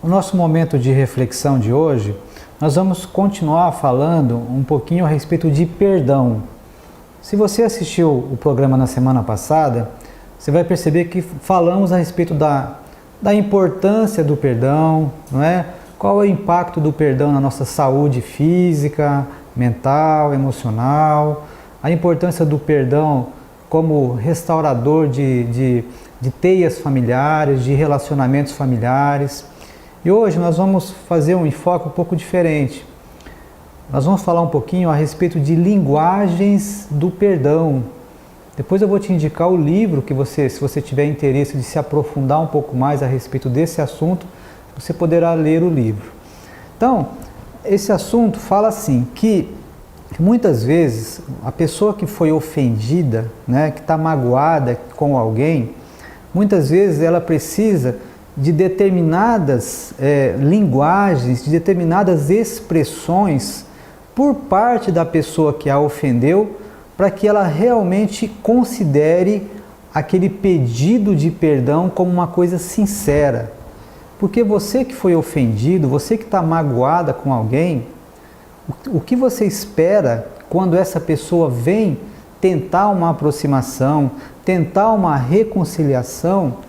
O nosso momento de reflexão de hoje, nós vamos continuar falando um pouquinho a respeito de perdão. Se você assistiu o programa na semana passada, você vai perceber que falamos a respeito da importância do perdão, não é? Qual é o impacto do perdão na nossa saúde física, mental, emocional, a importância do perdão como restaurador de teias familiares, de relacionamentos familiares. E hoje nós vamos fazer um enfoque um pouco diferente. Nós vamos falar um pouquinho a respeito de linguagens do perdão. Depois eu vou te indicar o livro que se você tiver interesse de se aprofundar um pouco mais a respeito desse assunto, você poderá ler o livro. Então, esse assunto fala assim, que muitas vezes a pessoa que foi ofendida, né, que está magoada com alguém, muitas vezes ela precisa de determinadas linguagens, de determinadas expressões por parte da pessoa que a ofendeu, para que ela realmente considere aquele pedido de perdão como uma coisa sincera. Porque você que foi ofendido, você que está magoada com alguém, o que você espera quando essa pessoa vem tentar uma aproximação, tentar uma reconciliação,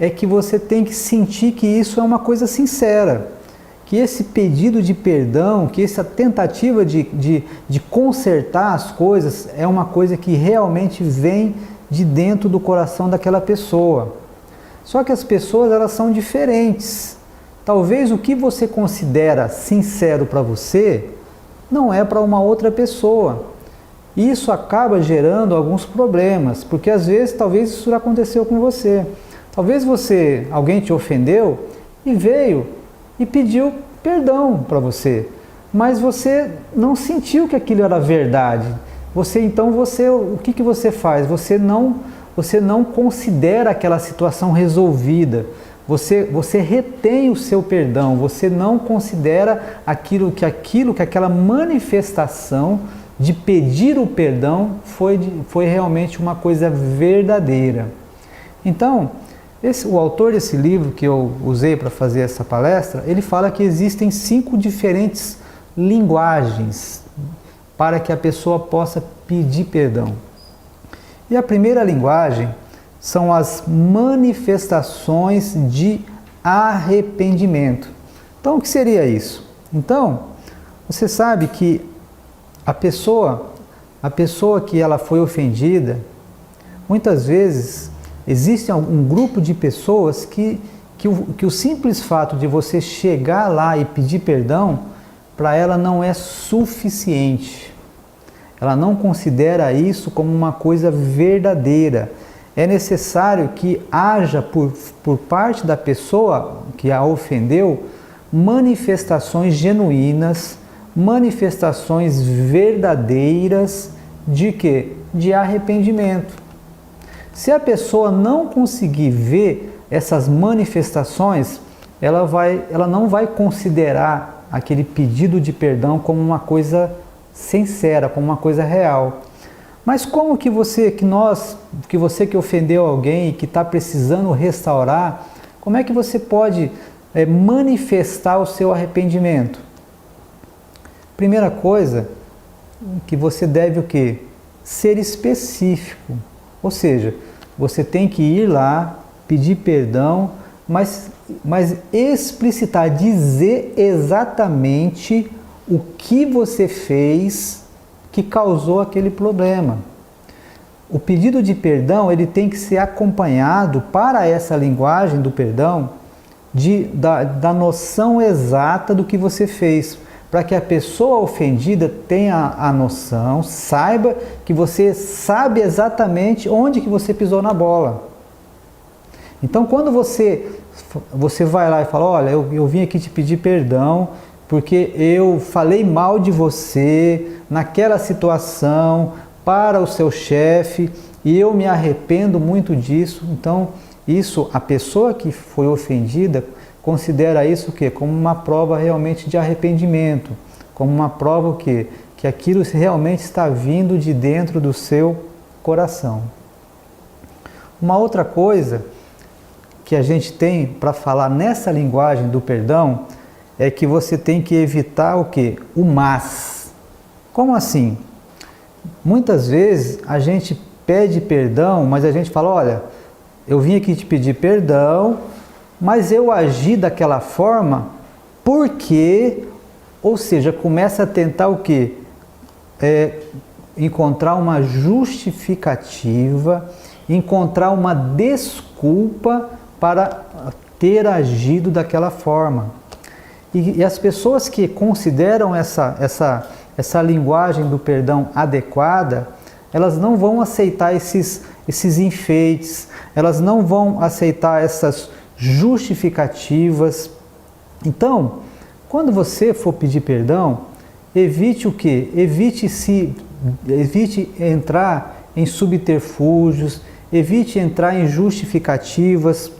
é que você tem que sentir que isso é uma coisa sincera, que esse pedido de perdão, que essa tentativa de consertar as coisas é uma coisa que realmente vem de dentro do coração daquela pessoa. Só que as pessoas, elas são diferentes. Talvez o que você considera sincero para você não é para uma outra pessoa. E isso acaba gerando alguns problemas, porque às vezes, talvez isso já aconteceu com você. Talvez alguém te ofendeu e veio e pediu perdão para você, mas você não sentiu que aquilo era verdade. O que você faz? Você não considera aquela situação resolvida. Você retém o seu perdão, você não considera que aquela manifestação de pedir o perdão foi realmente uma coisa verdadeira. Então, o autor desse livro que eu usei para fazer essa palestra, ele fala que existem 5 diferentes linguagens para que a pessoa possa pedir perdão. E a primeira linguagem são as manifestações de arrependimento. Então, o que seria isso? Então, você sabe que a pessoa que ela foi ofendida, muitas vezes existe um grupo de pessoas que o simples fato de você chegar lá e pedir perdão, para ela não é suficiente. Ela não considera isso como uma coisa verdadeira. É necessário que haja por parte da pessoa que a ofendeu manifestações genuínas, manifestações verdadeiras de quê? De arrependimento. Se a pessoa não conseguir ver essas manifestações, ela não vai considerar aquele pedido de perdão como uma coisa sincera, como uma coisa real. Mas como que você que ofendeu alguém e que está precisando restaurar, como é que você pode manifestar o seu arrependimento? Primeira coisa, que você deve o quê? Ser específico. Ou seja, você tem que ir lá, pedir perdão, mas explicitar, dizer exatamente o que você fez que causou aquele problema. O pedido de perdão, ele tem que ser acompanhado, para essa linguagem do perdão, da noção exata do que você fez, para que a pessoa ofendida tenha a noção, saiba que você sabe exatamente onde que você pisou na bola. Então, quando você vai lá e fala, olha, eu vim aqui te pedir perdão, porque eu falei mal de você naquela situação para o seu chefe e eu me arrependo muito disso. Então, a pessoa que foi ofendida considera isso o quê? Como uma prova realmente de arrependimento, como uma prova que aquilo realmente está vindo de dentro do seu coração. Uma outra coisa que a gente tem para falar nessa linguagem do perdão é que você tem que evitar o quê? O mas. Como assim? Muitas vezes a gente pede perdão, mas a gente fala, olha, eu vim aqui te pedir perdão, mas eu agi daquela forma porque, ou seja, começa a tentar o quê? Encontrar uma justificativa, encontrar uma desculpa para ter agido daquela forma. E as pessoas que consideram essa linguagem do perdão adequada, elas não vão aceitar esses enfeites, elas não vão aceitar essas justificativas. Então, quando você for pedir perdão, evite o quê? Evite entrar em subterfúgios, evite entrar em justificativas.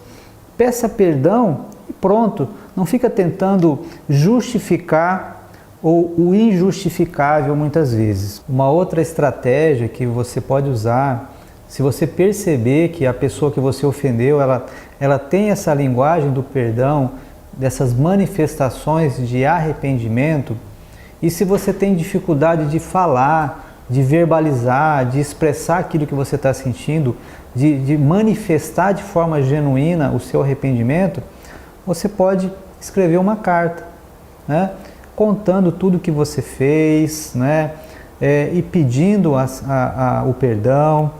Peça perdão e pronto. Não fica tentando justificar o injustificável muitas vezes. Uma outra estratégia que você pode usar, se você perceber que a pessoa que você ofendeu, ela tem essa linguagem do perdão, dessas manifestações de arrependimento, e se você tem dificuldade de falar, de verbalizar, de expressar aquilo que você está sentindo, de manifestar de forma genuína o seu arrependimento, você pode escrever uma carta, né? Contando tudo que você fez, né? E pedindo o perdão.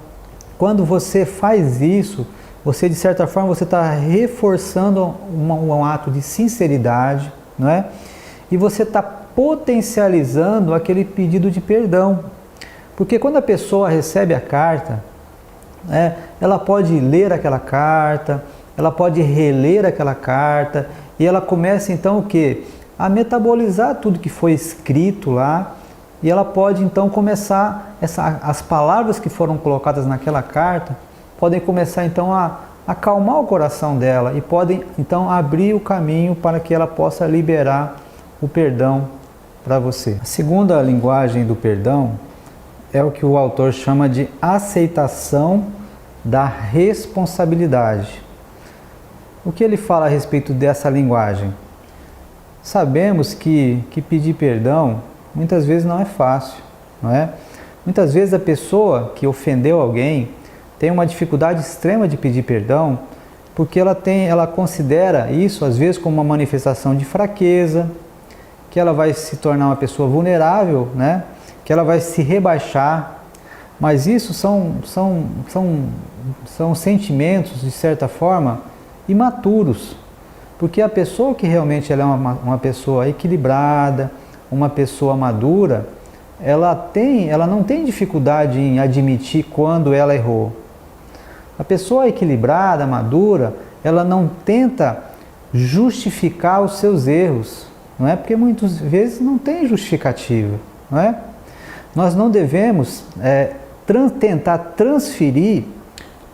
Quando você faz isso, você de certa forma você está reforçando um ato de sinceridade, né? E você está potencializando aquele pedido de perdão. Porque quando a pessoa recebe a carta, ela pode ler aquela carta, ela pode reler aquela carta, e ela começa então o quê? A metabolizar tudo que foi escrito lá, e ela pode então começar, as palavras que foram colocadas naquela carta, podem começar então a acalmar o coração dela, e podem então abrir o caminho para que ela possa liberar o perdão para você. A segunda linguagem do perdão é o que o autor chama de aceitação da responsabilidade. O que ele fala a respeito dessa linguagem? Sabemos que pedir perdão muitas vezes não é fácil, não é? Muitas vezes a pessoa que ofendeu alguém tem uma dificuldade extrema de pedir perdão porque ela considera isso às vezes como uma manifestação de fraqueza, que ela vai se tornar uma pessoa vulnerável, né? Que ela vai se rebaixar, mas isso são sentimentos, de certa forma, imaturos, porque a pessoa que realmente ela é uma pessoa equilibrada, uma pessoa madura, ela não tem dificuldade em admitir quando ela errou. A pessoa equilibrada, madura, ela não tenta justificar os seus erros, não é? Porque muitas vezes não tem justificativa, não é? Nós não devemos tentar transferir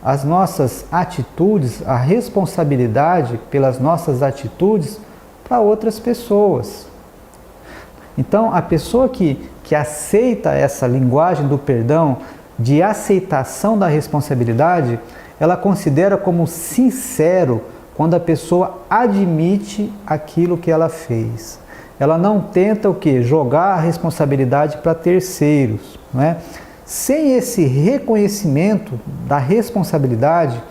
as nossas atitudes, a responsabilidade pelas nossas atitudes para outras pessoas. Então, a pessoa que aceita essa linguagem do perdão, de aceitação da responsabilidade, ela considera como sincero quando a pessoa admite aquilo que ela fez. Ela não tenta o quê? Jogar a responsabilidade para terceiros, não é? Sem esse reconhecimento da responsabilidade,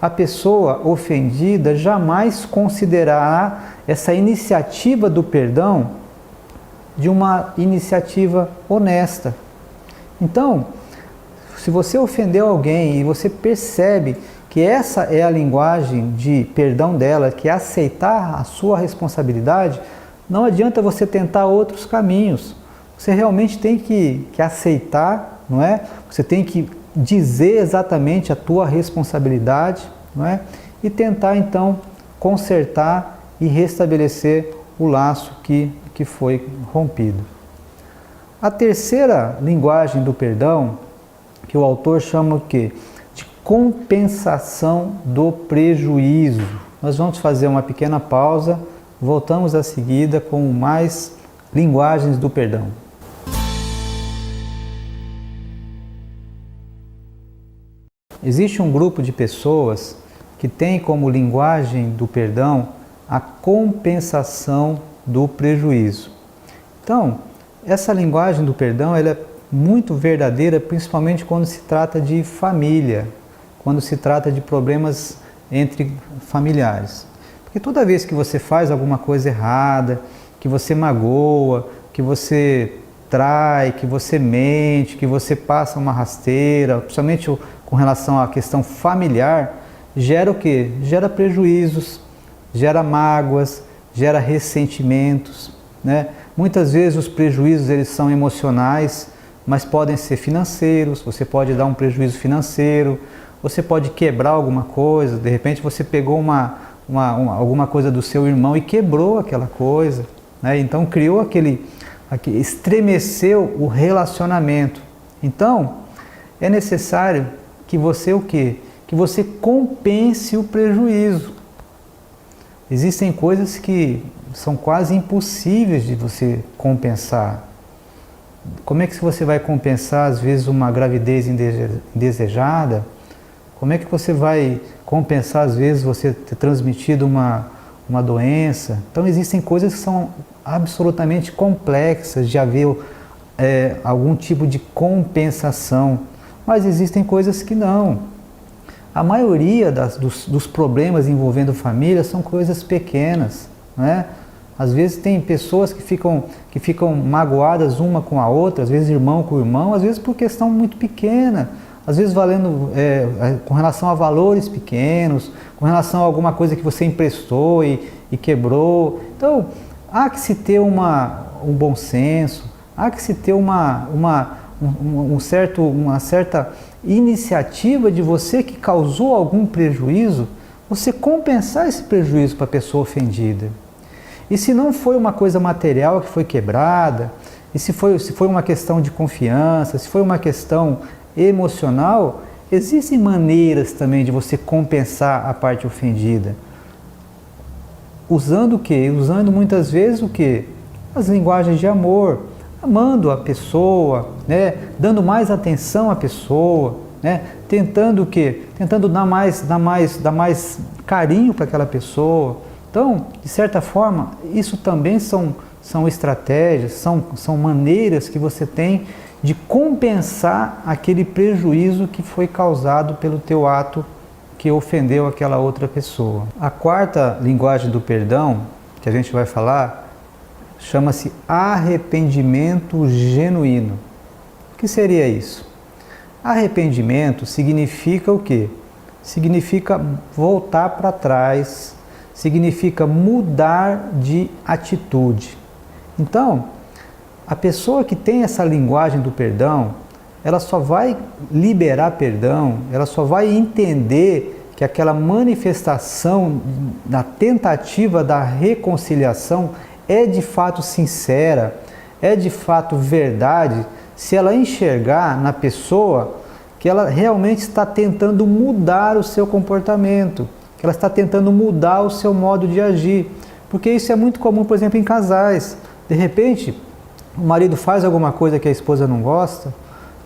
a pessoa ofendida jamais considerará essa iniciativa do perdão de uma iniciativa honesta. Então, se você ofendeu alguém e você percebe que essa é a linguagem de perdão dela, que é aceitar a sua responsabilidade, não adianta você tentar outros caminhos. Você realmente tem que aceitar, não é? Você tem que dizer exatamente a tua responsabilidade, não é? E tentar então consertar e restabelecer o laço que foi rompido. A terceira linguagem do perdão, que o autor chama o quê? De compensação do prejuízo. Nós vamos fazer uma pequena pausa, voltamos a seguida com mais linguagens do perdão. Existe um grupo de pessoas que tem como linguagem do perdão a compensação do prejuízo. Então, essa linguagem do perdão ela é muito verdadeira, principalmente quando se trata de família, quando se trata de problemas entre familiares. Porque toda vez que você faz alguma coisa errada, que você magoa, que você trai, que você mente, que você passa uma rasteira, principalmente com relação à questão familiar, gera o quê? Gera prejuízos, gera mágoas, gera ressentimentos, né? Muitas vezes os prejuízos eles são emocionais, mas podem ser financeiros, você pode dar um prejuízo financeiro, você pode quebrar alguma coisa, de repente você pegou alguma coisa do seu irmão e quebrou aquela coisa, né? Então criou estremeceu o relacionamento. Então, é necessário que você o quê? Que você compense o prejuízo. Existem coisas que são quase impossíveis de você compensar. Como é que você vai compensar, às vezes, uma gravidez indesejada? Como é que você vai compensar, às vezes, você ter transmitido uma doença? Então, existem coisas que são absolutamente complexas de haver algum tipo de compensação, mas existem coisas que não. A maioria dos problemas envolvendo família são coisas pequenas, né? Às vezes tem pessoas que ficam magoadas uma com a outra, às vezes irmão com irmão, às vezes por questão muito pequena, às vezes com relação a valores pequenos, com relação a alguma coisa que você emprestou e quebrou. Então, há que se ter um bom senso, há que se ter uma certa iniciativa de você que causou algum prejuízo, você compensar esse prejuízo para a pessoa ofendida. E se não foi uma coisa material que foi quebrada, e se foi uma questão de confiança, se foi uma questão emocional, existem maneiras também de você compensar a parte ofendida. Usando o quê? Usando muitas vezes o quê? As linguagens de amor, amando a pessoa, né? Dando mais atenção à pessoa, né? Tentando o quê? Tentando dar mais carinho para aquela pessoa. Então, de certa forma, isso também são estratégias, são maneiras que você tem de compensar aquele prejuízo que foi causado pelo teu ato que ofendeu aquela outra pessoa. A quarta linguagem do perdão, que a gente vai falar, chama-se arrependimento genuíno. O que seria isso? Arrependimento significa o quê? Significa voltar para trás, significa mudar de atitude. Então, a pessoa que tem essa linguagem do perdão, ela só vai liberar perdão, ela só vai entender que aquela manifestação da tentativa da reconciliação é de fato sincera, é de fato verdade, se ela enxergar na pessoa que ela realmente está tentando mudar o seu comportamento, que ela está tentando mudar o seu modo de agir. Porque isso é muito comum, por exemplo, em casais. De repente, o marido faz alguma coisa que a esposa não gosta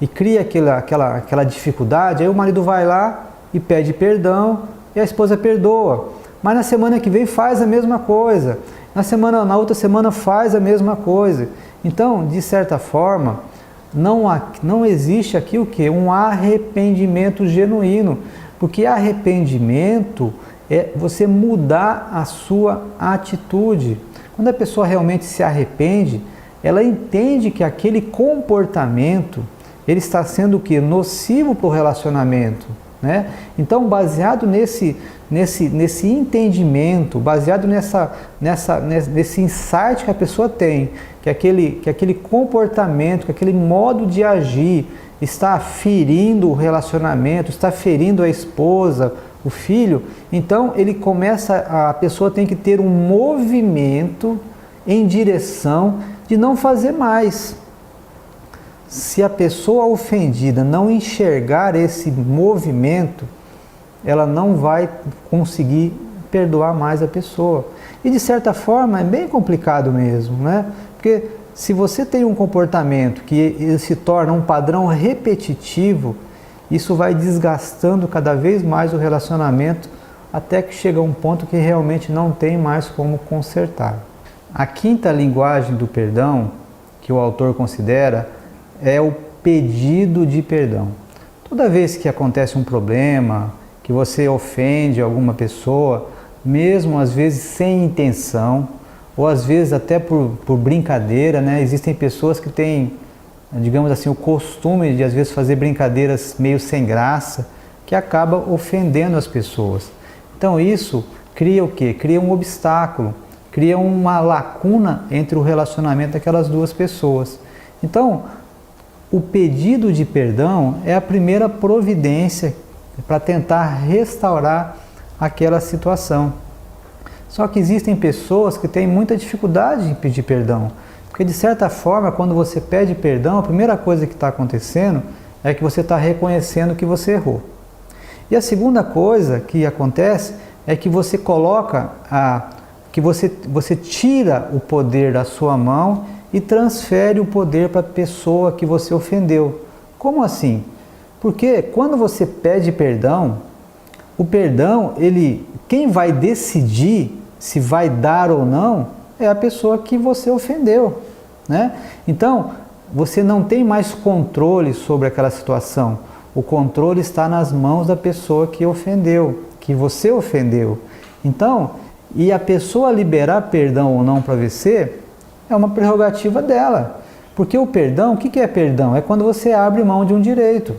e cria aquela dificuldade, aí o marido vai lá e pede perdão e a esposa perdoa. Mas na semana que vem faz a mesma coisa, na outra semana faz a mesma coisa. Então, de certa forma, não existe aqui o quê? Um arrependimento genuíno, porque arrependimento é você mudar a sua atitude. Quando a pessoa realmente se arrepende, ela entende que aquele comportamento ele está sendo o quê? Nocivo para o relacionamento, né? Então, baseado nesse entendimento, baseado nesse insight que a pessoa tem, que aquele comportamento, que aquele modo de agir está ferindo o relacionamento, está ferindo a esposa, o filho, então a pessoa tem que ter um movimento em direção de não fazer mais. Se a pessoa ofendida não enxergar esse movimento, ela não vai conseguir perdoar mais a pessoa. E de certa forma é bem complicado mesmo, né? Porque se você tem um comportamento que se torna um padrão repetitivo, isso vai desgastando cada vez mais o relacionamento até que chega um ponto que realmente não tem mais como consertar. A quinta linguagem do perdão, que o autor considera, é o pedido de perdão. Toda vez que acontece um problema, que você ofende alguma pessoa, mesmo às vezes sem intenção, ou às vezes até por brincadeira, né? Existem pessoas que têm, digamos assim, o costume de às vezes fazer brincadeiras meio sem graça, que acaba ofendendo as pessoas. Então isso cria o quê? Cria um obstáculo, cria uma lacuna entre o relacionamento daquelas duas pessoas. Então, o pedido de perdão é a primeira providência para tentar restaurar aquela situação. Só que existem pessoas que têm muita dificuldade em pedir perdão, porque de certa forma, quando você pede perdão, a primeira coisa que está acontecendo é que você está reconhecendo que você errou. E a segunda coisa que acontece é que você coloca, que você tira o poder da sua mão e transfere o poder para a pessoa que você ofendeu. Como assim? Porque quando você pede perdão, o perdão, quem vai decidir se vai dar ou não é a pessoa que você ofendeu, né? Então, você não tem mais controle sobre aquela situação. O controle está nas mãos da pessoa que ofendeu, que você ofendeu. Então, e a pessoa liberar perdão ou não para você é uma prerrogativa dela. Porque o perdão, o que é perdão? É quando você abre mão de um direito.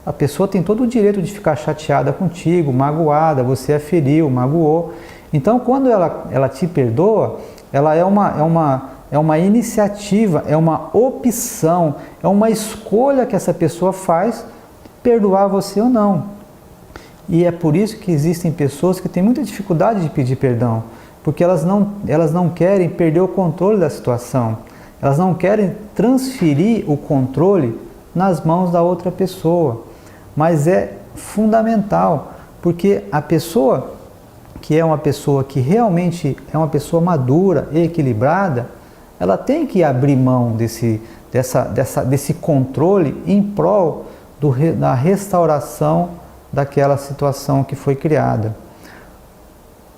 A pessoa tem todo o direito de ficar chateada contigo, magoada, você a feriu, magoou. Então, quando ela te perdoa, ela é uma iniciativa, é uma opção, é uma escolha que essa pessoa faz, perdoar você ou não. E é por isso que existem pessoas que têm muita dificuldade de pedir perdão, porque elas não querem perder o controle da situação, elas não querem transferir o controle nas mãos da outra pessoa. Mas é fundamental, porque a pessoa que é uma pessoa que realmente é uma pessoa madura e equilibrada, ela tem que abrir mão desse controle em prol da restauração daquela situação que foi criada.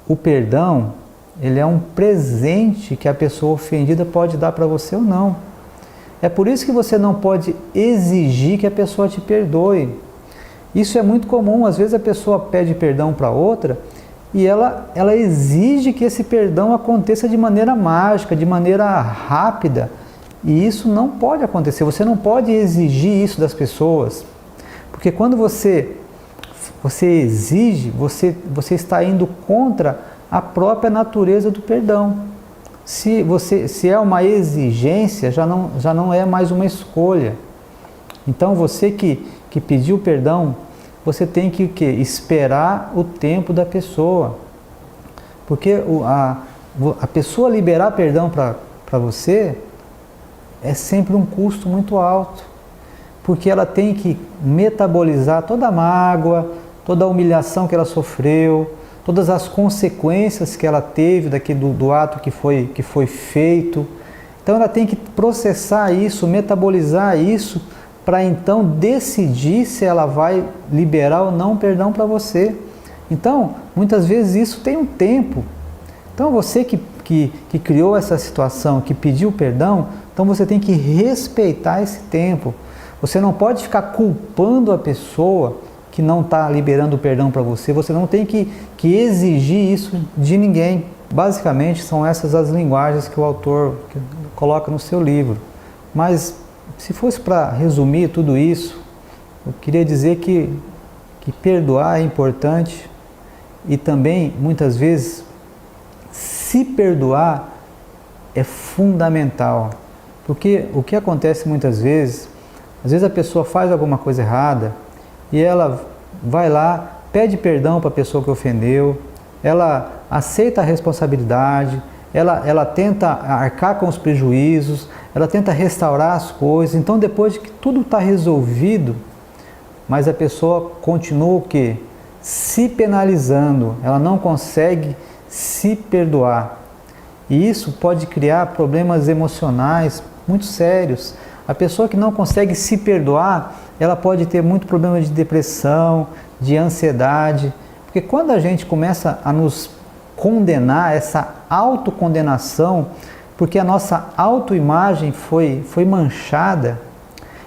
O perdão, ele é um presente que a pessoa ofendida pode dar para você ou não. É por isso que você não pode exigir que a pessoa te perdoe. Isso é muito comum, às vezes a pessoa pede perdão para outra e ela exige que esse perdão aconteça de maneira mágica, de maneira rápida. E isso não pode acontecer, você não pode exigir isso das pessoas. Porque quando você exige, você está indo contra a própria natureza do perdão. Se é uma exigência, já não é mais uma escolha. Então você que pediu perdão, você tem que esperar o tempo da pessoa. Porque a pessoa liberar perdão para você é sempre um custo muito alto. Porque ela tem que metabolizar toda a mágoa, toda a humilhação que ela sofreu, todas as consequências que ela teve do ato que foi feito. Então ela tem que processar isso, metabolizar isso, para então decidir se ela vai liberar ou não perdão para você. Então, muitas vezes isso tem um tempo. Então você que criou essa situação, que pediu perdão, então você tem que respeitar esse tempo. Você não pode ficar culpando a pessoa que não está liberando o perdão para você. Você não tem que exigir isso de ninguém. Basicamente, são essas as linguagens que o autor coloca no seu livro. Mas, se fosse para resumir tudo isso, eu queria dizer que perdoar é importante e também, muitas vezes, se perdoar é fundamental. Porque o que acontece muitas vezes, às vezes a pessoa faz alguma coisa errada e ela vai lá, pede perdão para a pessoa que ofendeu, ela aceita a responsabilidade, ela tenta arcar com os prejuízos, ela tenta restaurar as coisas. Então, depois de que tudo está resolvido, mas a pessoa continua o quê? Se penalizando, ela não consegue se perdoar. E isso pode criar problemas emocionais muito sérios. A pessoa que não consegue se perdoar, ela pode ter muito problema de depressão, de ansiedade, Porque quando a gente começa a nos condenar, essa autocondenação, porque a nossa autoimagem foi manchada,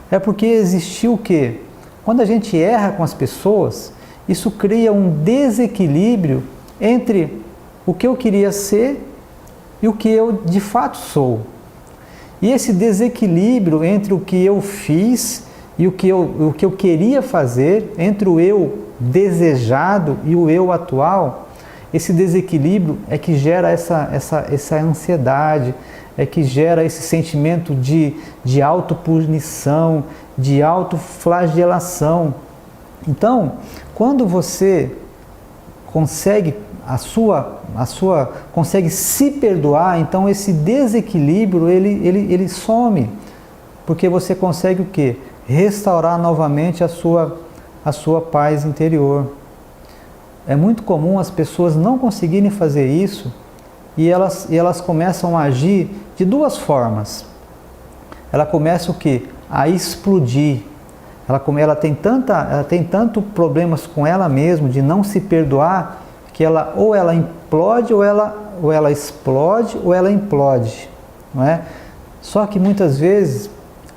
é porque existiu o quê? Quando a gente erra com as pessoas, isso cria um desequilíbrio entre o que eu queria ser e o que eu de fato sou. E esse desequilíbrio entre o que eu fiz e o que eu queria fazer, entre o eu desejado e o eu atual, esse desequilíbrio é que gera essa ansiedade, é que gera esse sentimento de autopunição, de autoflagelação. Então, quando você consegue consegue se perdoar, então esse desequilíbrio ele some, porque você consegue o quê? Restaurar novamente a sua paz interior. É muito comum as pessoas não conseguirem fazer isso e elas começam a agir de duas formas. Ela começa o quê? A explodir. Ela tem tanto problemas com ela mesma de não se perdoar que ou ela implode ou ela explode ou ela implode, não é? Só que muitas vezes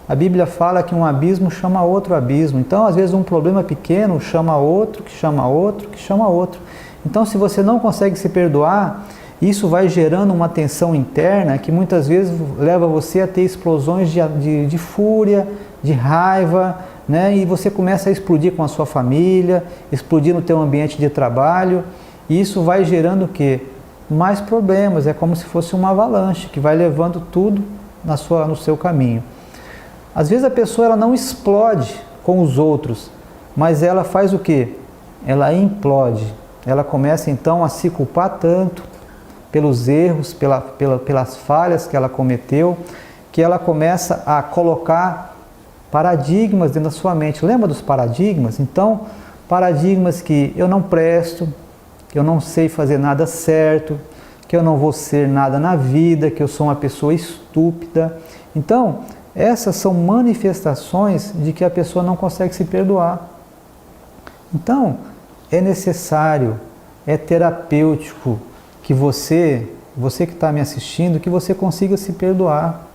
a Bíblia fala que um abismo chama outro abismo. Então, às vezes um problema pequeno chama outro, que chama outro, que chama outro. Então, se você não consegue se perdoar, isso vai gerando uma tensão interna que muitas vezes leva você a ter explosões de fúria, de raiva, né? E você começa a explodir com a sua família, explodir no teu ambiente de trabalho, e isso vai gerando o quê? Mais problemas. É como se fosse uma avalanche que vai levando tudo no seu caminho. Às vezes a pessoa ela não explode com os outros, mas ela faz o quê? Ela implode. Ela começa então a se culpar tanto pelos erros, pelas falhas que ela cometeu, que ela começa a colocar paradigmas dentro da sua mente. Lembra dos paradigmas? Então, paradigmas que eu não presto, que eu não sei fazer nada certo, que eu não vou ser nada na vida, que eu sou uma pessoa estúpida. Então, essas são manifestações de que a pessoa não consegue se perdoar. Então, é necessário, é terapêutico que você que está me assistindo, que você consiga se perdoar,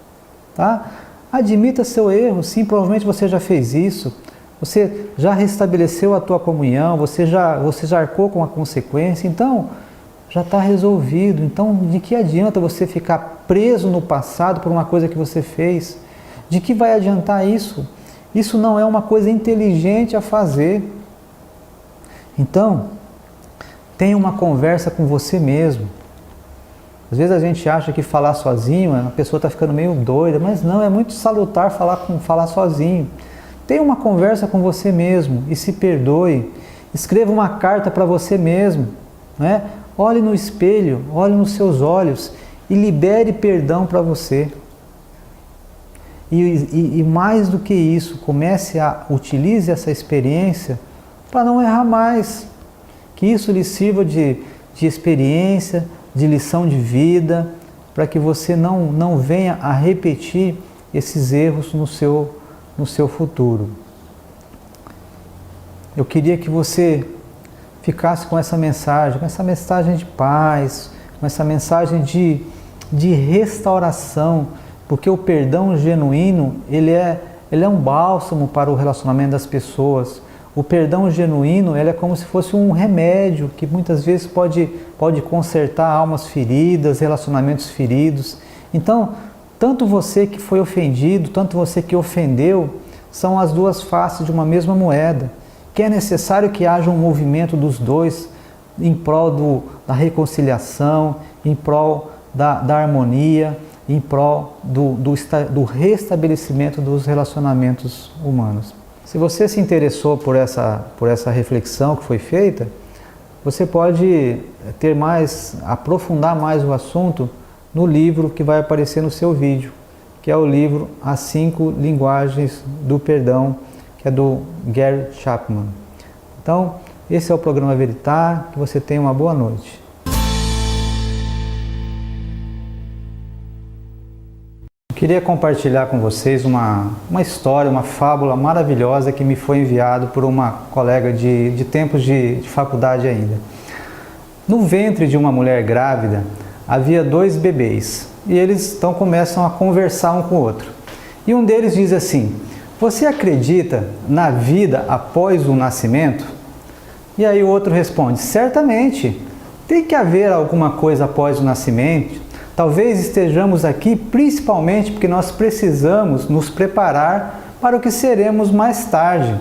tá? Admita seu erro, sim, provavelmente você já fez isso, você já restabeleceu a tua comunhão, você já arcou com a consequência, então já está resolvido. Então, de que adianta você ficar preso no passado por uma coisa que você fez? De que vai adiantar isso? Isso não é uma coisa inteligente a fazer. Então, tenha uma conversa com você mesmo. Às vezes a gente acha que falar sozinho, a pessoa está ficando meio doida, mas não, é muito salutar falar sozinho. Tenha uma conversa com você mesmo e se perdoe. Escreva uma carta para você mesmo, né? Olhe no espelho, olhe nos seus olhos e libere perdão para você. E mais do que isso, utilize essa experiência para não errar mais. Que isso lhe sirva de experiência, de lição de vida, para que você não venha a repetir esses erros no seu futuro. Eu queria que você ficasse com essa mensagem de paz, com essa mensagem de restauração, porque o perdão genuíno, ele é um bálsamo para o relacionamento das pessoas. O perdão genuíno, ele é como se fosse um remédio que muitas vezes pode consertar almas feridas, relacionamentos feridos. Então, tanto você que foi ofendido, tanto você que ofendeu, são as duas faces de uma mesma moeda, que é necessário que haja um movimento dos dois em prol da reconciliação, em prol da harmonia, em prol do restabelecimento dos relacionamentos humanos. Se você se interessou por essa reflexão que foi feita, você pode aprofundar mais o assunto no livro que vai aparecer no seu vídeo, que é o livro As 5 Linguagens do Perdão, que é do Gary Chapman. Então, esse é o programa Veritar, que você tenha uma boa noite. Queria compartilhar com vocês uma história, uma fábula maravilhosa que me foi enviado por uma colega de tempos de faculdade ainda. No ventre de uma mulher grávida havia 2 bebês e eles então começam a conversar um com o outro. E um deles diz assim: "Você acredita na vida após o nascimento?" E aí o outro responde: "Certamente, tem que haver alguma coisa após o nascimento. Talvez estejamos aqui principalmente porque nós precisamos nos preparar para o que seremos mais tarde."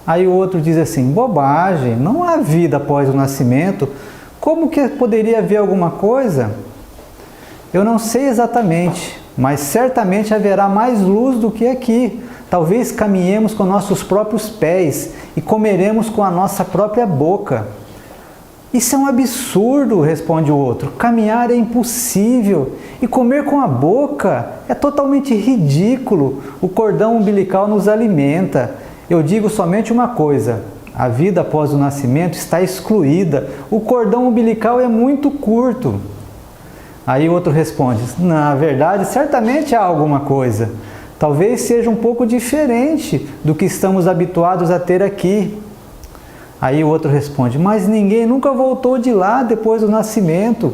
Aí o outro diz assim: "Bobagem, não há vida após o nascimento. Como que poderia haver alguma coisa?" "Eu não sei exatamente, mas certamente haverá mais luz do que aqui. Talvez caminhemos com nossos próprios pés e comeremos com a nossa própria boca." "Isso é um absurdo", responde o outro. "Caminhar é impossível e comer com a boca é totalmente ridículo. O cordão umbilical nos alimenta. Eu digo somente uma coisa: a vida após o nascimento está excluída. O cordão umbilical é muito curto." Aí o outro responde: "Na verdade, certamente há alguma coisa. Talvez seja um pouco diferente do que estamos habituados a ter aqui." Aí o outro responde: "Mas ninguém nunca voltou de lá depois do nascimento.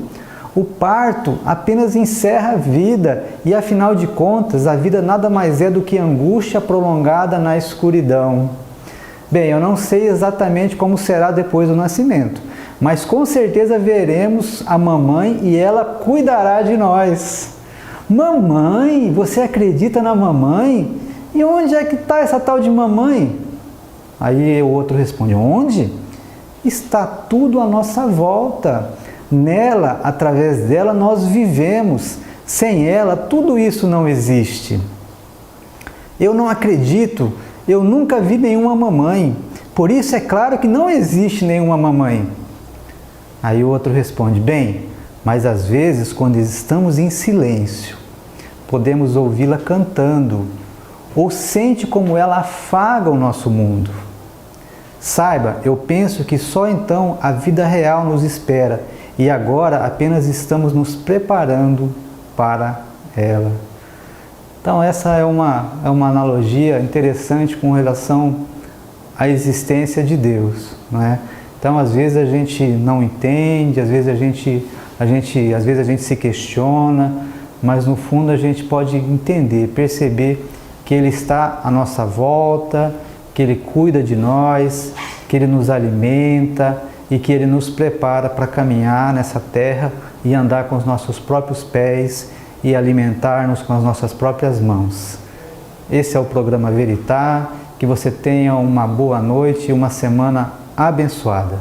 O parto apenas encerra a vida e, afinal de contas, a vida nada mais é do que angústia prolongada na escuridão." Bem, eu não sei exatamente como será depois do nascimento, mas com certeza veremos a mamãe e ela cuidará de nós. "Mamãe? Você acredita na mamãe? E onde é que está essa tal de mamãe?" Aí o outro responde: "Onde? Está tudo à nossa volta. Nela, através dela, nós vivemos. Sem ela, tudo isso não existe." "Eu não acredito. Eu nunca vi nenhuma mamãe. Por isso é claro que não existe nenhuma mamãe." Aí o outro responde: "Bem, mas às vezes, quando estamos em silêncio, podemos ouvi-la cantando, ou sente como ela afaga o nosso mundo. Saiba, eu penso que só então a vida real nos espera e agora apenas estamos nos preparando para ela." Então essa é uma analogia interessante com relação à existência de Deus, não é? Então às vezes a gente não entende, às vezes a gente se questiona, mas no fundo a gente pode entender, perceber que Ele está à nossa volta, que Ele cuida de nós, que Ele nos alimenta e que Ele nos prepara para caminhar nessa terra e andar com os nossos próprios pés e alimentar-nos com as nossas próprias mãos. Esse é o programa Veritá. Que você tenha uma boa noite e uma semana abençoada.